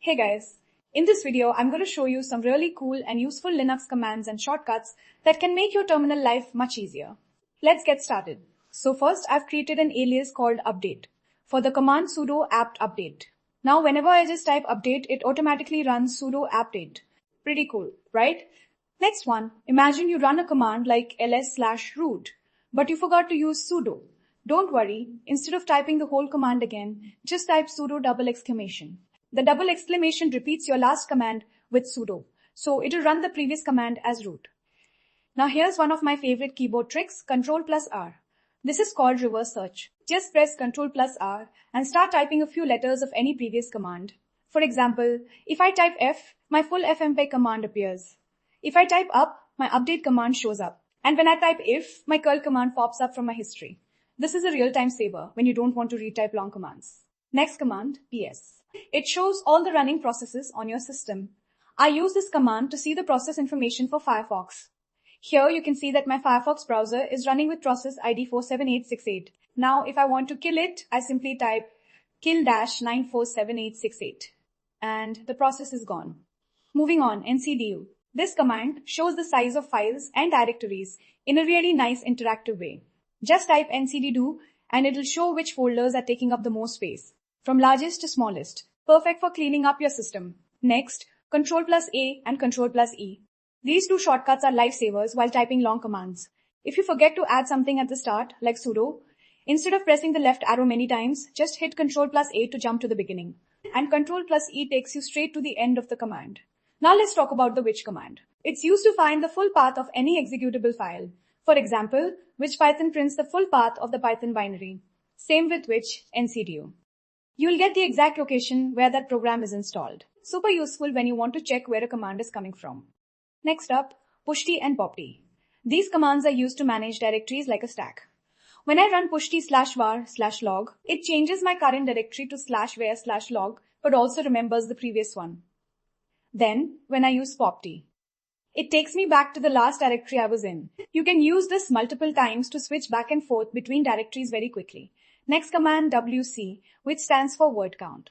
Hey guys, in this video I'm going to show you some really cool and useful Linux commands and shortcuts that can make your terminal life much easier. Let's get started. So first I've created an alias called update for the command sudo apt update. Now whenever I just type update, it automatically runs sudo update. Pretty cool, right? Next one, imagine you run a command like ls/root, but you forgot to use sudo. Don't worry, instead of typing the whole command again, just type sudo double exclamation. The double exclamation repeats your last command with sudo, so it'll run the previous command as root. Now here's one of my favorite keyboard tricks, Ctrl+R. This is called reverse search. Just press Ctrl+R and start typing a few letters of any previous command. For example, if I type F, my full Fmpeg command appears. If I type up, my update command shows up. And when I type if, my curl command pops up from my history. This is a real-time saver when you don't want to retype long commands. Next command, ps. It shows all the running processes on your system. I use this command to see the process information for Firefox. Here you can see that my Firefox browser is running with process ID 47868. Now if I want to kill it, I simply type kill-947868 and the process is gone. Moving on, ncdu. This command shows the size of files and directories in a really nice interactive way. Just type ncd-do and it'll show which folders are taking up the most space, from largest to smallest. Perfect for cleaning up your system. Next, Ctrl+A and Ctrl+E. These two shortcuts are lifesavers while typing long commands. If you forget to add something at the start, like sudo, instead of pressing the left arrow many times, just hit Ctrl+A to jump to the beginning. And Ctrl+E takes you straight to the end of the command. Now let's talk about the which command. It's used to find the full path of any executable file. For example, which Python prints the full path of the Python binary. Same with which ncdu. You'll get the exact location where that program is installed. Super useful when you want to check where a command is coming from. Next up, pushd and popd. These commands are used to manage directories like a stack. When I run pushd/var/log, it changes my current directory to /var/log, but also remembers the previous one. Then, when I use popd, it takes me back to the last directory I was in. You can use this multiple times to switch back and forth between directories very quickly. Next command, wc, which stands for word count.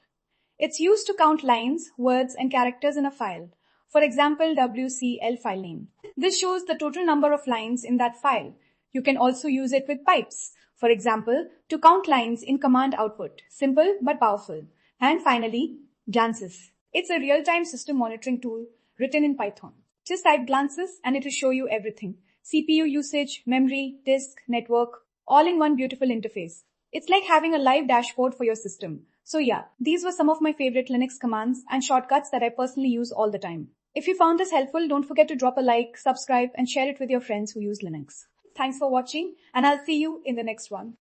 It's used to count lines, words, and characters in a file. For example, wcl file name. This shows the total number of lines in that file. You can also use it with pipes. For example, to count lines in command output. Simple but powerful. And finally, glances. It's a real-time system monitoring tool written in Python. Just type glances and it will show you everything. CPU usage, memory, disk, network, all in one beautiful interface. It's like having a live dashboard for your system. So yeah, these were some of my favorite Linux commands and shortcuts that I personally use all the time. If you found this helpful, don't forget to drop a like, subscribe, and share it with your friends who use Linux. Thanks for watching, and I'll see you in the next one.